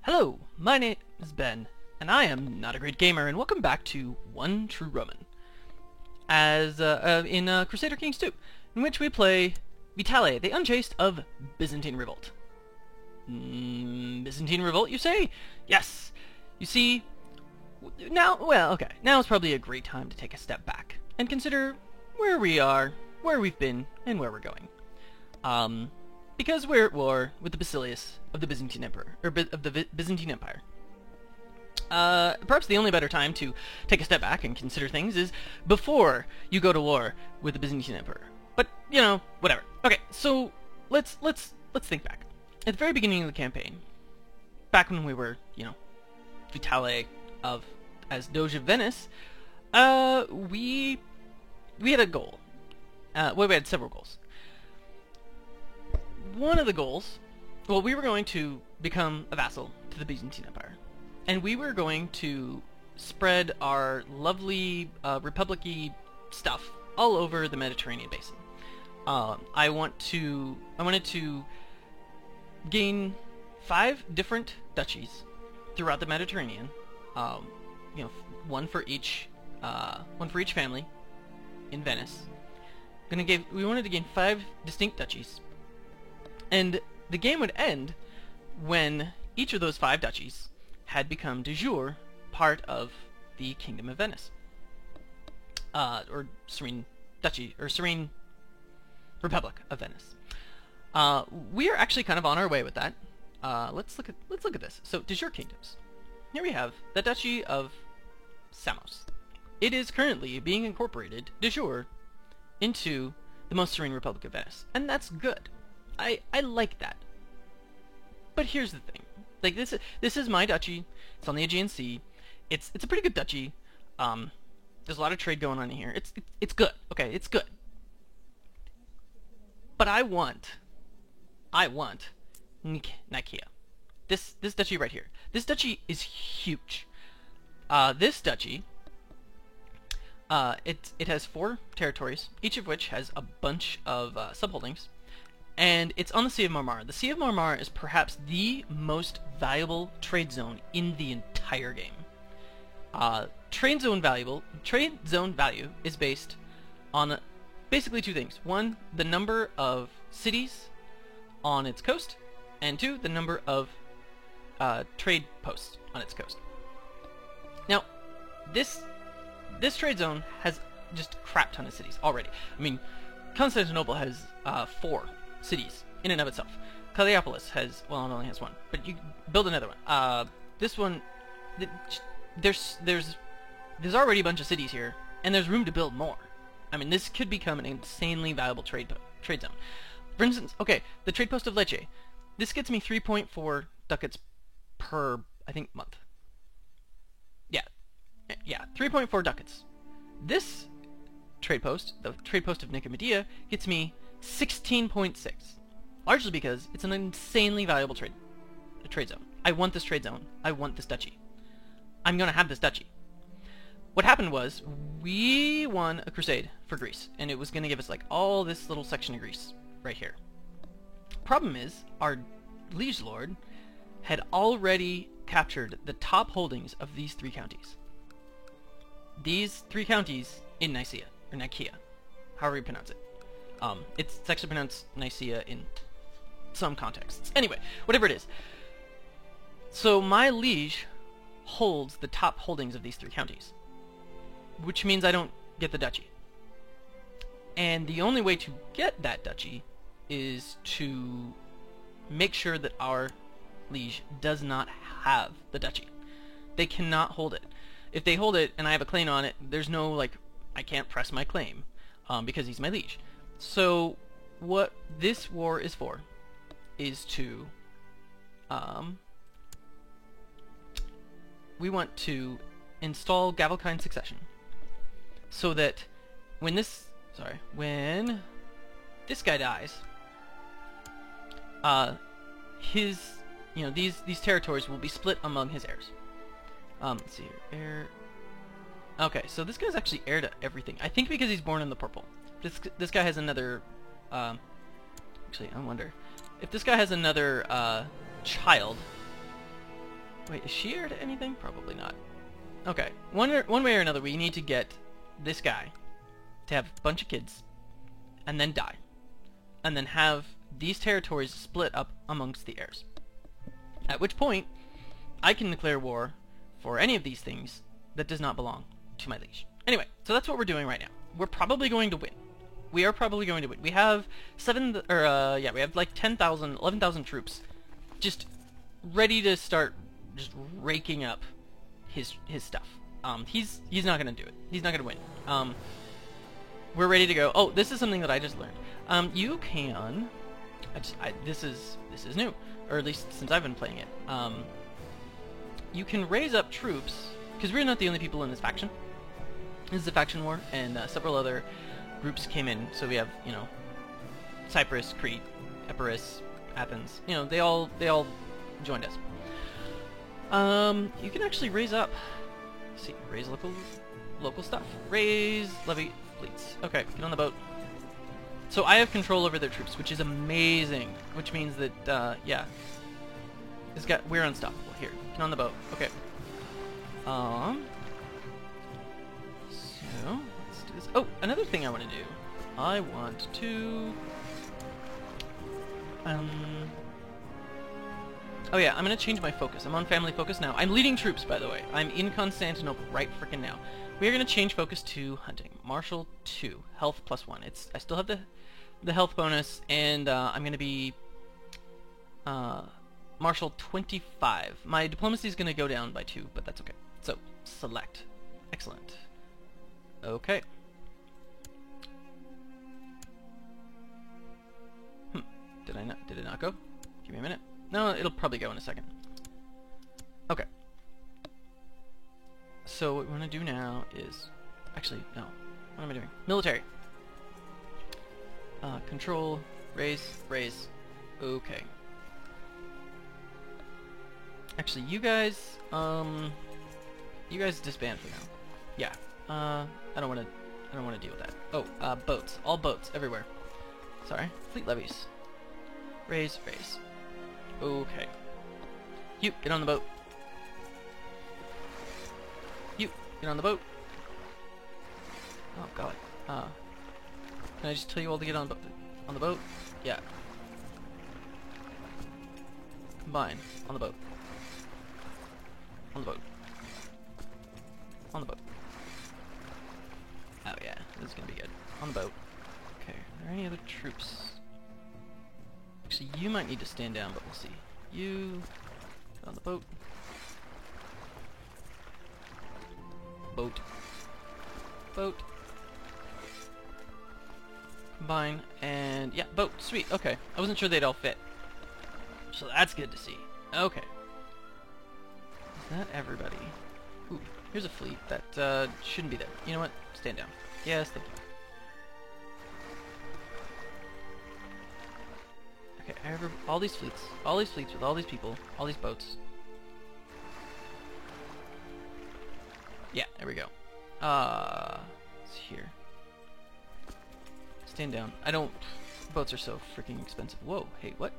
Hello, my name is Ben, and I am not a great gamer, and welcome back to One True Roman, as in Crusader Kings 2, in which we play Vitale, the Unchaste of Byzantine Revolt. Byzantine Revolt, you say? Yes. You see, now is probably a great time to take a step back and consider where we are, where we've been, and where we're going. Because we're at war with the Basilius of the Byzantine Emperor, or of the Byzantine Empire. Perhaps the only better time to take a step back and consider things is before you go to war with the Byzantine Emperor. But, you know, whatever. Okay, so let's think back. At the very beginning of the campaign, back when we were, Vitale as Doge of Venice, we had a goal. We had several goals. One of the goals, we were going to become a vassal to the Byzantine Empire. And we were going to spread our lovely, republic-y stuff all over the Mediterranean basin. I wanted to gain 5 different duchies throughout the Mediterranean. One for each family in Venice. We wanted to gain 5 distinct duchies. And the game would end when each of those 5 duchies had become de jure part of the Kingdom of Venice. Or Serene Duchy, or Serene Republic of Venice. We are actually kind of on our way with that. Let's look at this. So, de jure kingdoms. Here we have the Duchy of Samos. It is currently being incorporated de jure into the Most Serene Republic of Venice, and that's good. I like that. But here's the thing. Like, this is my duchy. It's on the Aegean Sea. It's a pretty good duchy. There's a lot of trade going on in here. It's good. Okay, it's good. But I want Nicaea. This duchy right here. This duchy is huge. This duchy, it has 4 territories, each of which has a bunch of subholdings. And it's on the Sea of Marmara. The Sea of Marmara is perhaps the most valuable trade zone in the entire game. Trade zone value is based on basically 2 things. 1, the number of cities on its coast, and 2, the number of trade posts on its coast. Now, this trade zone has just a crap ton of cities already. I mean, Constantinople has 4 cities in and of itself. Callipolis has, it only has 1, but you build another one. This one, there's already a bunch of cities here, and there's room to build more. I mean, this could become an insanely valuable trade zone. For instance, okay, the trade post of Lecce. This gets me 3.4 ducats per, I think, month. Yeah, 3.4 ducats. This trade post, the trade post of Nicomedia, gets me 16.6, largely because it's an insanely valuable trade zone. I want this trade zone. I want this duchy. I'm gonna have this duchy. What happened was, we won a crusade for Greece, and it was gonna give us like all this little section of Greece right here. Problem is, our liege lord had already captured the top holdings of these 3 counties. These 3 counties in Nicaea, or Nicaea, however you pronounce it. It's actually pronounced Nicaea in some contexts. Anyway, whatever it is. So my liege holds the top holdings of these 3 counties, which means I don't get the duchy. And the only way to get that duchy is to make sure that our liege does not have the duchy. They cannot hold it. If they hold it and I have a claim on it, there's no, I can't press my claim, because he's my liege. So, what this war is for is to, we want to install Gavelkind succession, so that when this guy dies, these territories will be split among his heirs. Let's see here, heir. Okay, so this guy's actually heir to everything. I think because he's born in the purple. This guy has another, actually, I wonder if this guy has another child Wait, is she heir to anything? Probably not. Okay, one way or another, we need to get this guy to have a bunch of kids, and then die, and then have these territories split up amongst the heirs. At which point, I can declare war for any of these things that does not belong to my liege. Anyway, so that's what we're doing right now. We're probably going to win. We are probably going to win. We have we have like 10,000, 11,000 troops, just ready to start just raking up his stuff. He's not gonna do it. He's not gonna win. We're ready to go. Oh, this is something that I just learned. You can. This is new, or at least since I've been playing it. You can raise up troops because we're not the only people in this faction. This is a faction war, and several other groups came in. So we have, you know, Cyprus, Crete, Epirus, Athens. You know, they all joined us. You can actually raise up. Let's see, raise local stuff. Raise levy fleets. Okay, get on the boat. So I have control over their troops, which is amazing. Which means that yeah, we're unstoppable. Here, get on the boat. Okay. So let's do this. Oh, another thing I want to do. I want to. Oh yeah, I'm gonna change my focus. I'm on family focus now. I'm leading troops, by the way. I'm in Constantinople right frickin' now. We are gonna change focus to hunting. Martial 2, health +1. I still have the health bonus, and I'm gonna be Martial 25. My diplomacy is gonna go down by 2, but that's okay. So select. Excellent. Okay. Did it not go? Give me a minute. No, it'll probably go in a second. Okay. So what we want to do now is... Actually, no. What am I doing? Military. Control. Raise. Raise. Okay. Actually, you guys disband for now. Yeah. I don't want to deal with that. Oh, boats. All boats. Everywhere. Sorry. Fleet levies. Raise. Raise. Okay. You, get on the boat. You, get on the boat. Oh god. Can I just tell you all to get on the boat? Yeah. Combine. On the boat. On the boat. On the boat. Oh yeah, this is gonna be good. On the boat. Okay, are there any other troops? Actually, you might need to stand down, but we'll see. You... Get on the boat. Boat. Boat. Combine, and... Yeah, boat. Sweet, okay. I wasn't sure they'd all fit. So that's good to see. Okay. Is that everybody? Ooh, here's a fleet that shouldn't be there. You know what? Stand down. Yes, thank you. Okay, all these fleets with all these people, all these boats. Yeah, there we go. It's here. Stand down. Boats are so freaking expensive. Whoa, hey, what?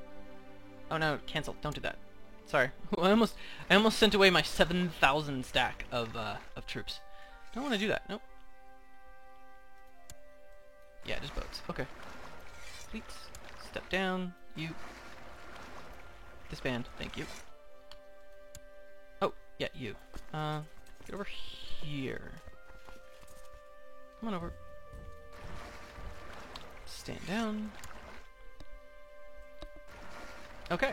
Oh no, cancel. Don't do that. Sorry. I almost sent away my 7,000 stack of troops. Don't want to do that. Nope. Yeah, just boats. Okay. Fleets. Step down. You. Disband. Thank you. Oh, yeah, you. Get over here. Come on over. Stand down. Okay.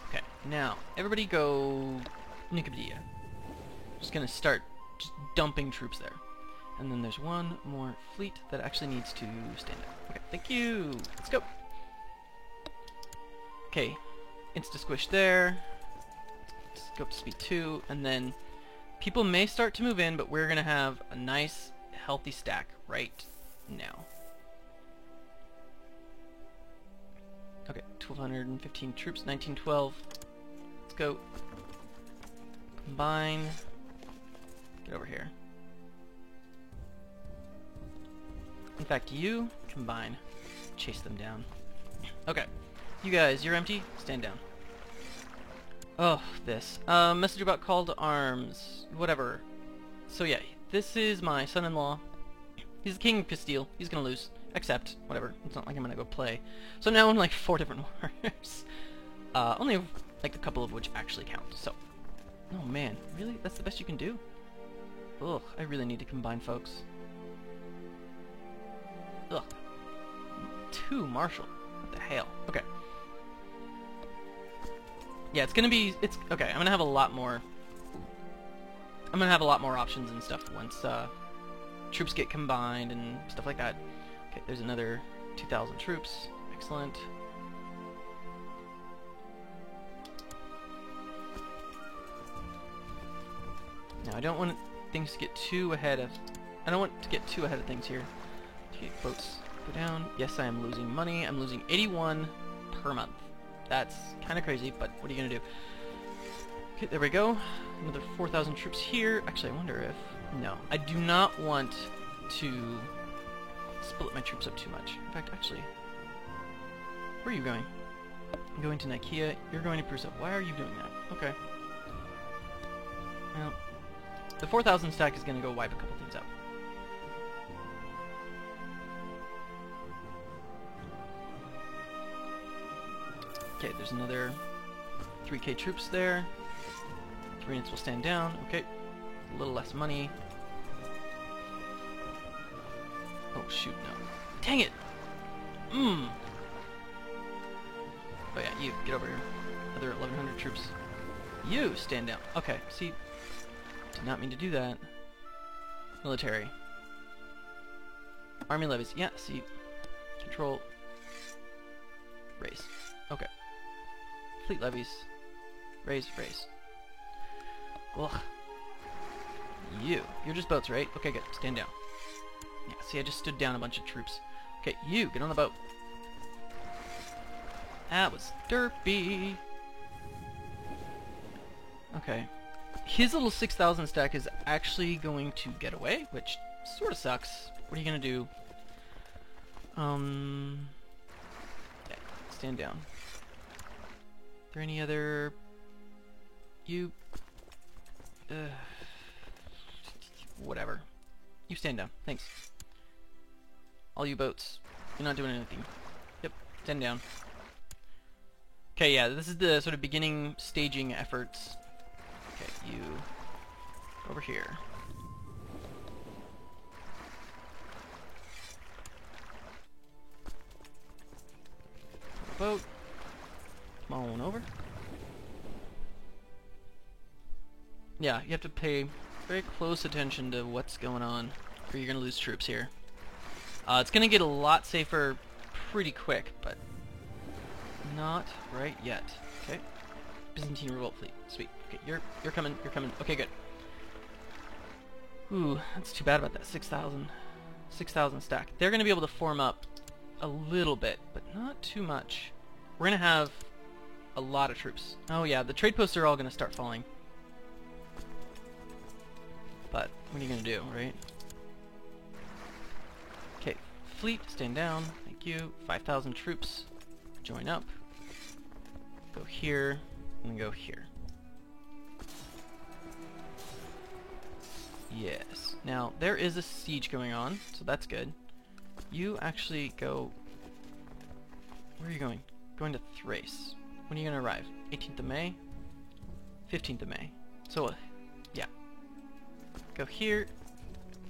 Okay, now, everybody go Nicomedia. Just gonna start just dumping troops there. And then there's one more fleet that actually needs to stand up. Okay, thank you! Let's go! Okay, insta-squish there. Let's go up to speed 2, and then people may start to move in, but we're gonna have a nice, healthy stack right now. Okay, 1,215 troops, 1912. Let's go. Combine. Get over here. In fact, you combine. Chase them down. Okay. You guys, you're empty. Stand down. Oh, this. Messenger bot call to arms. Whatever. So yeah, this is my son-in-law. He's the king of Castile. He's gonna lose. Except, whatever. It's not like I'm gonna go play. So now in like 4 different wars. Only like a couple of which actually count. So, oh man, really? That's the best you can do? Ugh, I really need to combine, folks. Ugh. 2 Marshall. What the hell? Okay. Yeah, it's okay, I'm gonna have a lot more options and stuff once troops get combined and stuff like that. Okay, there's another 2,000 troops. Excellent. Now I don't want things to get too ahead of things here. Okay, boats go down. Yes, I am losing money. I'm losing 81 per month. That's kind of crazy, but what are you gonna do? Okay, there we go. Another 4,000 troops here. Actually, I wonder if... No, I do not want to split my troops up too much. In fact, actually... Where are you going? I'm going to Nicaea. You're going to Prusa. Why are you doing that? Okay. Well, the 4,000 stack is gonna go wipe a couple things out. Okay, there's another 3k troops there. 3 units will stand down. Okay, a little less money. Oh shoot, no. Dang it! Oh yeah, you, get over here. Another 1,100 troops. You, stand down. Okay, see, did not mean to do that. Military. Army levies, yeah, see. Control. Raise. Okay. Fleet levies. Raise, raise. Ugh. You're just boats, right? Okay, good. Stand down. Yeah, see, I just stood down a bunch of troops. Okay, you, get on the boat. That was derpy. Okay. His little 6,000 stack is actually going to get away, which sort of sucks. What are you going to do? Yeah, stand down. Are there any other... You... whatever. You stand down. Thanks. All you boats. You're not doing anything. Yep, stand down. Okay, yeah, this is the sort of beginning staging efforts. Okay, you... over here. Boat. Come on over. Yeah, you have to pay very close attention to what's going on, or you're gonna lose troops here. It's gonna get a lot safer pretty quick, but not right yet. Okay. Byzantine revolt fleet. Sweet. Okay, you're coming. You're coming. Okay, good. Ooh, that's too bad about that 6,000 stack. They're gonna be able to form up a little bit, but not too much. We're gonna have a lot of troops. Oh yeah, the trade posts are all gonna start falling. But what are you gonna do, right? Okay, fleet, stand down. Thank you. 5,000 troops. Join up. Go here, and then go here. Yes. Now, there is a siege going on, so that's good. You actually go... Where are you going? Going to Thrace. When are you going to arrive? 18th of May? 15th of May. So, yeah. Go here,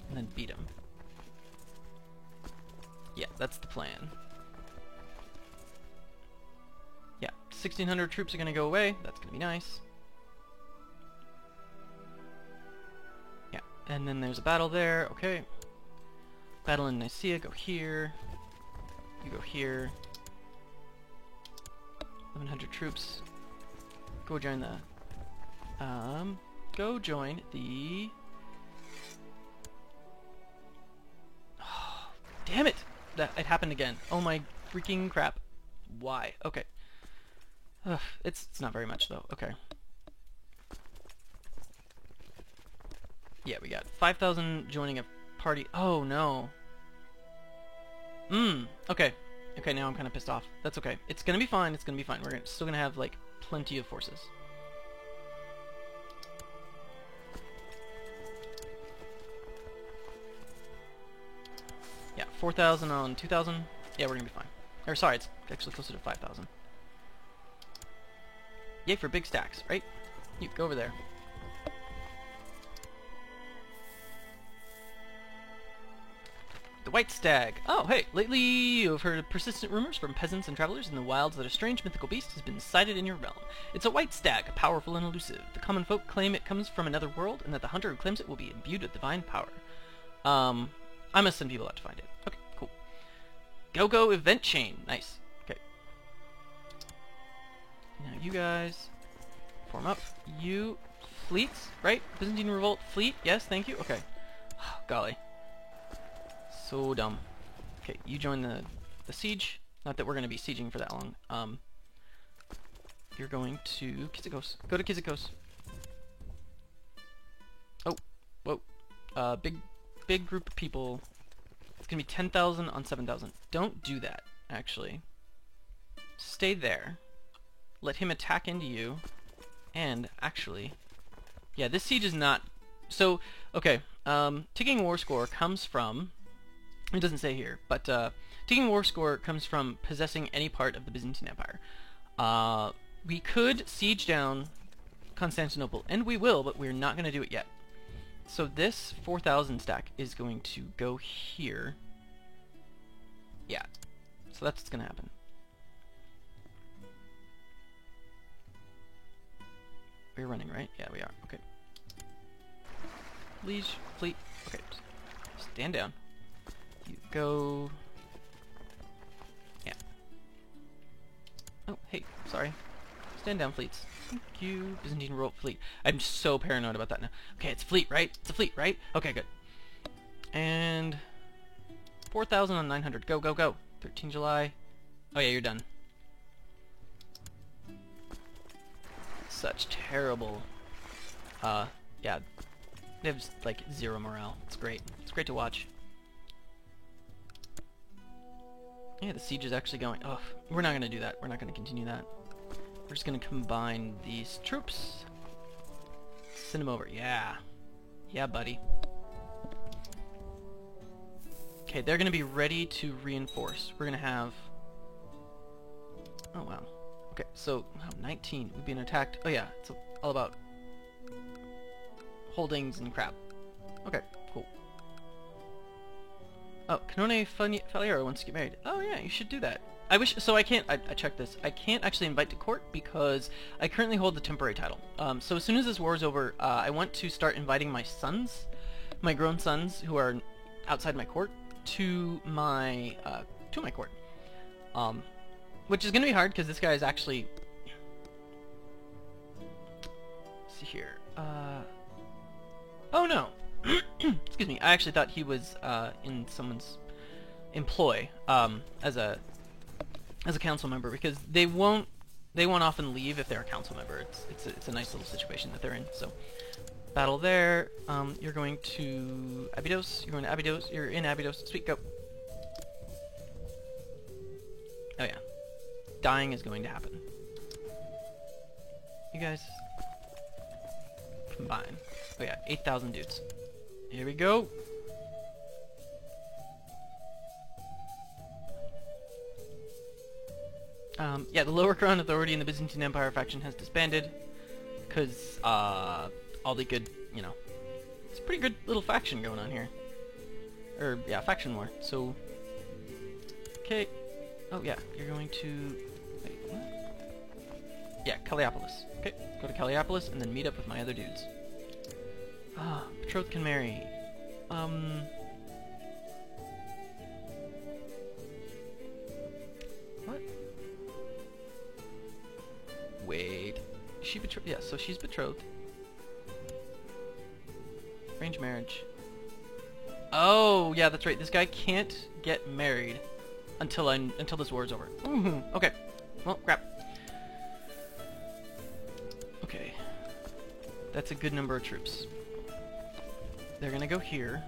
and then beat him. Yeah, that's the plan. Yeah, 1,600 troops are going to go away. That's going to be nice. Yeah, and then there's a battle there. Okay. Battle in Nicaea. Go here. You go here. 1,100 troops. Go join the... Go join the... Oh, damn it! It happened again. Oh my freaking crap. Why? Okay. Ugh, it's not very much though. Okay. Yeah, we got 5,000 joining a party. Oh no. Okay. Okay, now I'm kind of pissed off. That's okay. It's gonna be fine. It's gonna be fine. We're still gonna have, like, plenty of forces. Yeah, 4,000 on 2,000. Yeah, we're gonna be fine. Or, sorry, it's actually closer to 5,000. Yay for big stacks, right? You, go over there. The White Stag. Oh, hey, lately you've heard persistent rumors from peasants and travelers in the wilds that a strange mythical beast has been sighted in your realm. It's a white stag, powerful and elusive. The common folk claim it comes from another world, and that the hunter who claims it will be imbued with divine power. I must send people out to find it. Okay, cool. Go event chain. Nice. Okay. Now you guys form up. You fleets, right? Byzantine Revolt fleet. Yes, thank you. Okay. Golly. So dumb. Okay, you join the siege. Not that we're going to be sieging for that long. You're going to Kyzikos. Go to Kyzikos. Oh, whoa. Big group of people. It's going to be 10,000 on 7,000. Don't do that, actually. Stay there. Let him attack into you. And, actually... Yeah, this siege is not... So, okay. Ticking War Score comes from... It doesn't say here, but Ticking War Score comes from possessing any part of the Byzantine Empire. We could siege down Constantinople, and we will, but we're not going to do it yet. So this 4,000 stack is going to go here. Yeah, so that's what's going to happen. We're running, right? Yeah, we are. Okay. Liege, fleet. Okay, stand down. You go... Yeah. Oh, hey, sorry. Stand down, fleets. Thank you, Byzantine Revolt fleet. I'm so paranoid about that now. Okay, it's fleet, right? It's a fleet, right? Okay, good. And... 4,000 on 900. Go, go, go. 13 July. Oh yeah, you're done. Such terrible... yeah. They have, just, like, zero morale. It's great. It's great to watch. Yeah, the siege is actually going... Oh, we're not going to do that. We're not going to continue that. We're just going to combine these troops. Send them over. Yeah. Yeah, buddy. Okay, they're going to be ready to reinforce. We're going to have... Oh, wow. Okay, so 19. We've been attacked. Oh, yeah. It's all about holdings and crap. Okay, cool. Oh, Canone Faliero wants to get married. Oh yeah, you should do that. I wish, so I can't, I checked this. I can't actually invite to court because I currently hold the temporary title. So as soon as this war is over, I want to start inviting my sons, my grown sons who are outside my court, to my court. Which is going to be hard because this guy is actually... Let's see here. Oh no! Excuse me, I actually thought he was in someone's employ as a council member, because they won't often leave if they're a council member. It's a nice little situation that they're in. So battle there. You're going to Abydos. You're going to Abydos. You're in Abydos. Sweet, go. Oh yeah, dying is going to happen. You guys combine. Oh yeah, 8,000 dudes. Here we go. Yeah, the lower crown authority in the Byzantine Empire faction has disbanded because all the good, you know, it's a pretty good little faction going on here. Or yeah, faction war. So okay. Oh yeah, you're going to wait, what? Yeah, Callipolis. Okay, go to Callipolis and then meet up with my other dudes. Ah, betrothed can marry. What? Wait. Is she betrothed? Yeah, so she's betrothed. Arranged marriage. Oh, yeah, that's right. This guy can't get married until this war is over. Okay. Well, crap. Okay. That's a good number of troops. They're gonna go here.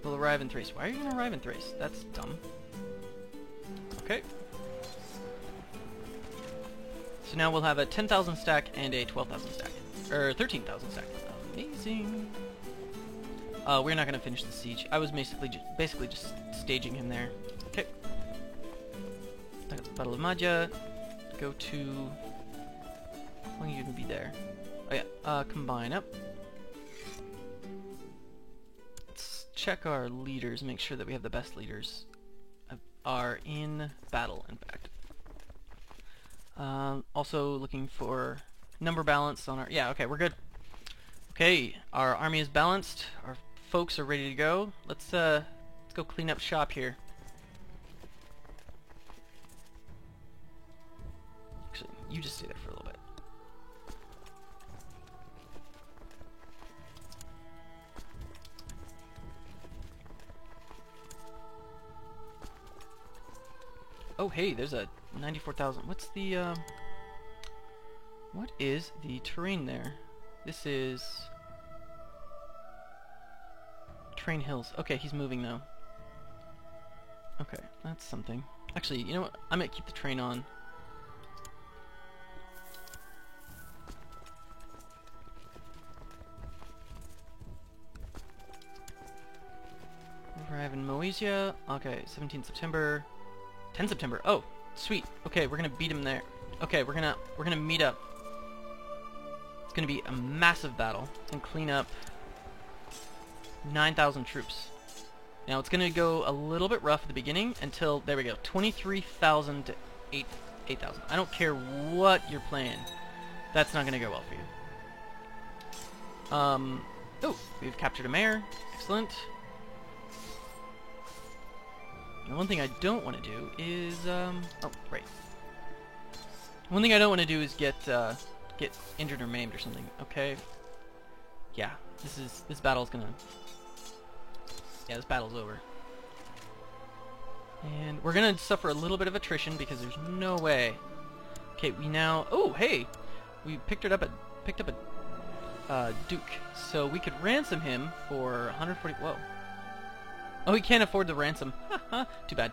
We'll arrive in Thrace. Why are you gonna arrive in Thrace? That's dumb. Okay. So now we'll have a 10,000 stack and a 12,000 stack. Or 13,000 stack. Amazing. We're not gonna finish the siege. I was basically just staging him there. Okay. Battle of Madja. Go to... How long are you gonna be there? Oh yeah, combine up. Let's check our leaders, make sure that we have the best leaders. Are in battle, in fact. Also looking for number balance on our... Yeah, okay, we're good. Okay, our army is balanced. Our folks are ready to go. Let's go clean up shop here. Actually, you just stay there for a little bit. Oh, hey, there's a 94,000. What's the, what is the terrain there? This is... Train Hills. Okay, he's moving now. Okay, that's something. Actually, you know what? I might keep the train on. Arrive in Moesia. Okay, 17 September. 10 September. Oh, sweet. Okay, we're gonna beat him there. Okay, we're gonna meet up. It's gonna be a massive battle and clean up 9,000 troops. Now it's gonna go a little bit rough at the beginning until there we go. 23,000 to 8,000. I don't care what you're playing. That's not gonna go well for you. Oh, we've captured a mayor. Excellent. Now, one thing I don't want to do is, oh, right. One thing I don't want to do is get injured or maimed or something. Okay. Yeah, this battle's gonna... Yeah, this battle's over. And we're gonna suffer a little bit of attrition because there's no way. Okay, we now... Oh, hey! We picked up a Duke. So we could ransom him for 140... Whoa. Oh, he can't afford the ransom. Too bad.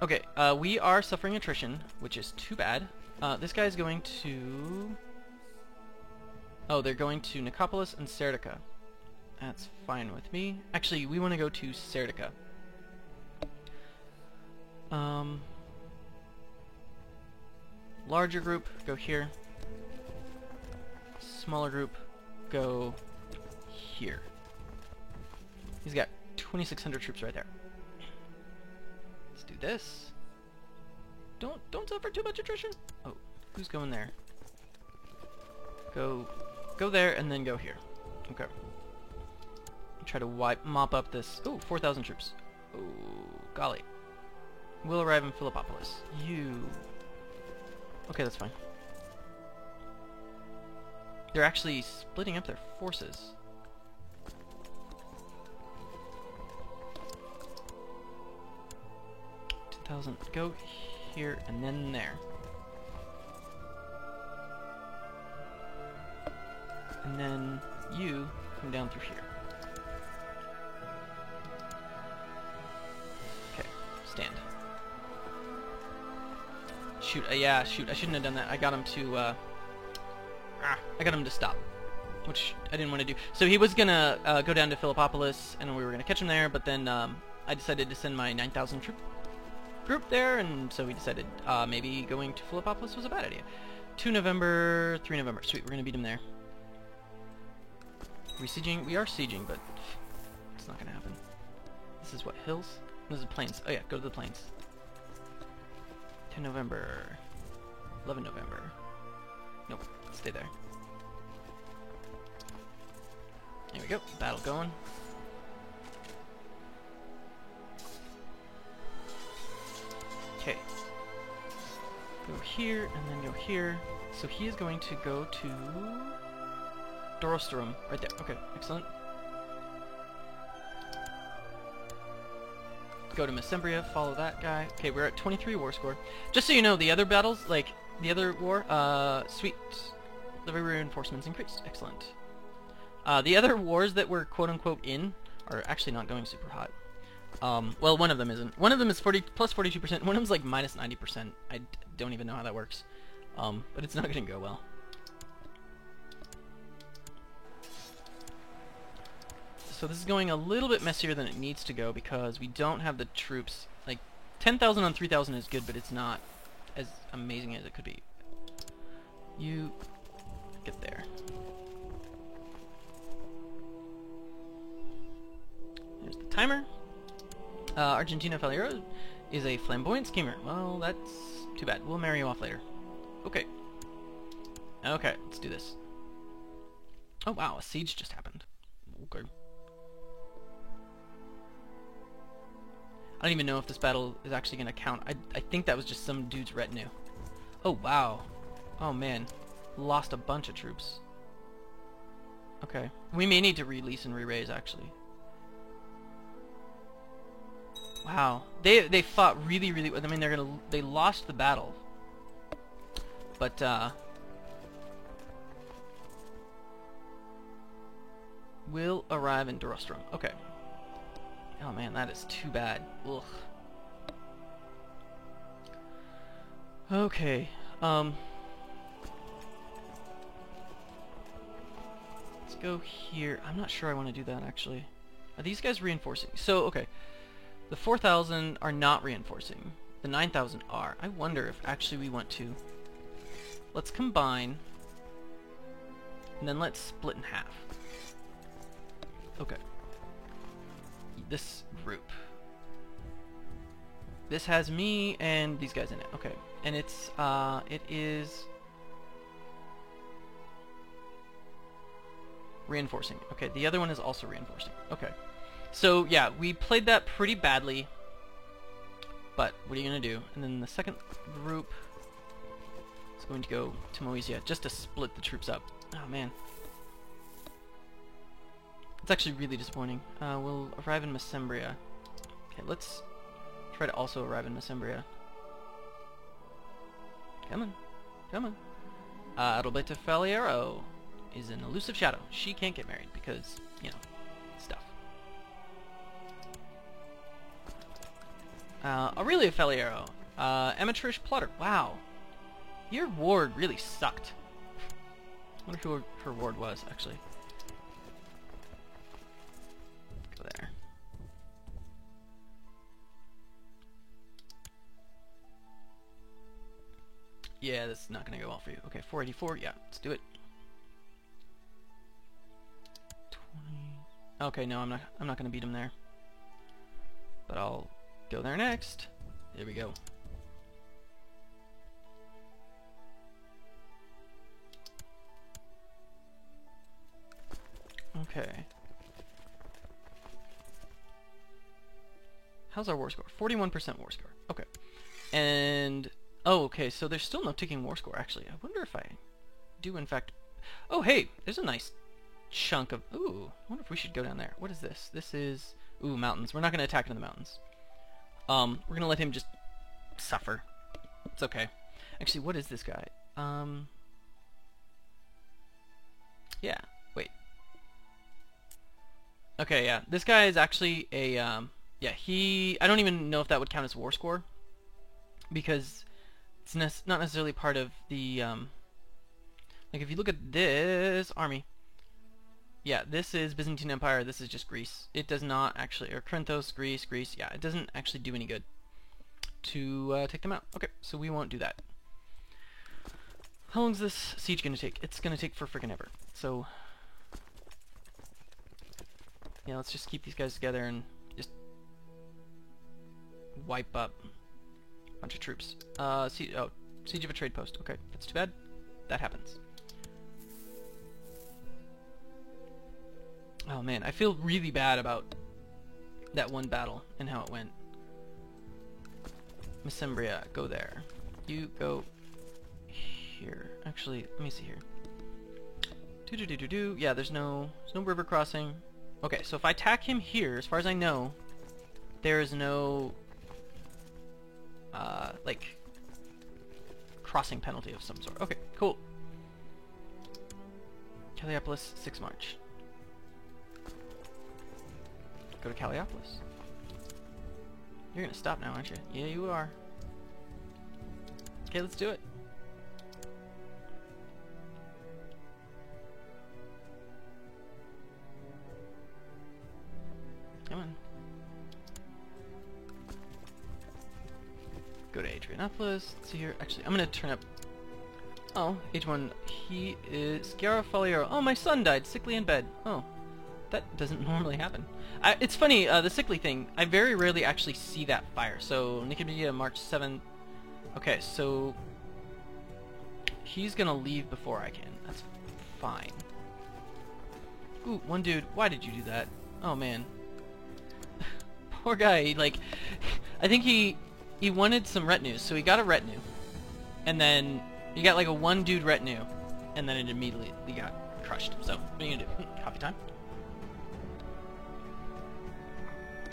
Okay, we are suffering attrition, which is too bad. This guy's going to... Oh, they're going to Nicopolis and Serdica. That's fine with me. Actually, we want to go to Serdica. Larger group, go here. Smaller group, go here. He's got 2,600 troops right there. Let's do this. Don't suffer too much attrition. Oh, who's going there? Go there and then go here. Okay. Try to mop up this. Ooh, 4,000 troops. Oh, golly. We'll arrive in Philippopolis. Okay, that's fine. They're actually splitting up their forces. Go here and then there. And then you come down through here. Okay, stand. Shoot, yeah, shoot, I shouldn't have done that. I got him to, I got him to stop, which I didn't want to do. So he was gonna go down to Philippopolis, and we were gonna catch him there, but then I decided to send my 9,000 troop group there, and so we decided maybe going to Philippopolis was a bad idea. 2 November, 3 November. Sweet, we're gonna beat him there. Are we sieging? We are sieging, but it's not gonna happen. This is what, hills? This is plains. Oh yeah, go to the plains. 10 November, 11 November. Nope, stay there. There we go, battle going. Okay. Go here, and then go here. So he is going to go to... Dorostorum, right there. Okay, excellent. Go to Mesembria, follow that guy. Okay, we're at 23 war score. Just so you know, the other battles, like, the other war, sweet. Livery reinforcements increased. Excellent. The other wars that we're quote-unquote in are actually not going super hot. Well, one of them isn't. One of them is 40 plus 42%. One of them's like minus 90%. I don't even know how that works. But it's not going to go well. So this is going a little bit messier than it needs to go because we don't have the troops. Like 10,000 on 3,000 is good, but it's not as amazing as it could be. You get there. Here's the timer. Argentina Faliero is a flamboyant schemer. Well, that's too bad. We'll marry you off later. Okay. Okay, let's do this. Oh wow, a siege just happened. Okay. I don't even know if this battle is actually going to count. I think that was just some dude's retinue. Oh wow. Oh man. Lost a bunch of troops. Okay. We may need to release and re-raise actually. Wow. They fought really, really. I mean, they lost the battle. But will arrive in Dorostrom. Okay. Oh man, that is too bad. Ugh. Okay. Let's go here. I'm not sure I want to do that actually. Are these guys reinforcing? So, okay. The 4,000 are not reinforcing. The 9,000 are. I wonder if actually we want to. Let's combine. And then let's split in half. Okay. This group. This has me and these guys in it. Okay. And it's, it is reinforcing. Okay, the other one is also reinforcing. Okay. So, yeah, we played that pretty badly. But, what are you going to do? And then the second group is going to go to Moesia just to split the troops up. Oh, man. It's actually really disappointing. We'll arrive in Mesembria. Okay, let's try to also arrive in Mesembria. Come on. Come on. Adalberta Faliero is an elusive shadow. She can't get married because, you know, stuff. Aurelia Faliero. Amateurish plotter. Wow. Your ward really sucked. I wonder who her ward was, actually. Go there. Yeah, this is not going to go well for you. Okay, 484. Yeah, let's do it. 20. Okay, no, I'm not going to beat him there. But I'll go there next. There we go. Okay. How's our war score? 41% war score. Okay. And oh, okay, so there's still no ticking war score, actually. I wonder if I do, in fact... Oh, hey, there's a nice chunk of... Ooh, I wonder if we should go down there. What is this? This is... Ooh, mountains. We're not going to attack into the mountains. We're going to let him just suffer. It's okay. Actually, what is this guy? Yeah, wait. Okay, yeah. This guy is actually a... yeah, I don't even know if that would count as war score. Because... it's not necessarily part of the, like if you look at this army, yeah, this is Byzantine Empire, this is just Greece. It does not actually, or Corinthos, Greece, yeah, it doesn't actually do any good to take them out. Okay, so we won't do that. How long is this siege going to take? It's going to take for freaking ever. So, yeah, let's just keep these guys together and just wipe up bunch of troops. Siege of a trade post. Okay, that's too bad. That happens. Oh man, I feel really bad about that one battle and how it went. Mesembria, go there. You go here. Actually, let me see here. Yeah, there's no river crossing. Okay, so if I attack him here, as far as I know, there is no like crossing penalty of some sort. Okay, cool. Callipolis, 6 March. Go to Callioplis. You're gonna stop now, aren't you? Yeah, you are. Okay, let's do it. Come on. Go to Adrianopolis. Let's see here. Actually, I'm gonna turn up. Oh, H1. He is Sciarra Faliero. Oh, my son died, sickly in bed. Oh, that doesn't normally happen. It's funny, the sickly thing. I very rarely actually see that fire. So, Nicomedia, March 7th. Okay, so he's gonna leave before I can. That's fine. Ooh, one dude. Why did you do that? Oh man. Poor guy. Like, I think he wanted some retinue, so he got a retinue, and then he got like a one dude retinue, and then it immediately got crushed. So what are you gonna do? Coffee time.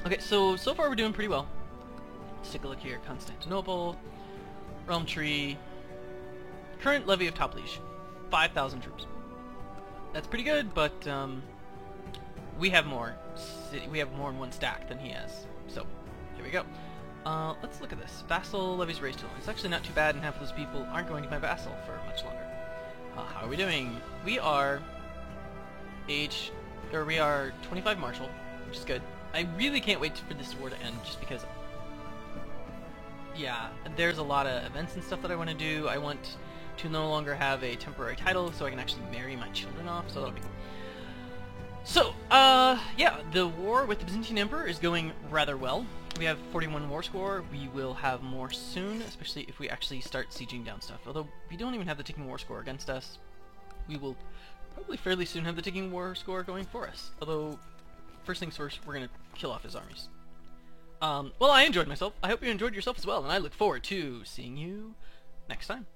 Okay, so far we're doing pretty well. Let's take a look here. Constantinople, Realm Tree, current levy of top liege, 5,000 troops. That's pretty good, but we have more. We have more in one stack than he has. So here we go. Let's look at this. Vassal levies raised too long. It's actually not too bad, and half of those people aren't going to be my vassal for much longer. How are we doing? We are we are 25 martial, which is good. I really can't wait for this war to end, just because, yeah, there's a lot of events and stuff that I want to do. I want to no longer have a temporary title, so I can actually marry my children off, so that'll be cool. So, yeah, the war with the Byzantine Emperor is going rather well. We have 41 war score. We will have more soon, especially if we actually start sieging down stuff. Although we don't even have the ticking war score against us, we will probably fairly soon have the ticking war score going for us. Although, first things first, we're going to kill off his armies. Well, I enjoyed myself. I hope you enjoyed yourself as well, and I look forward to seeing you next time.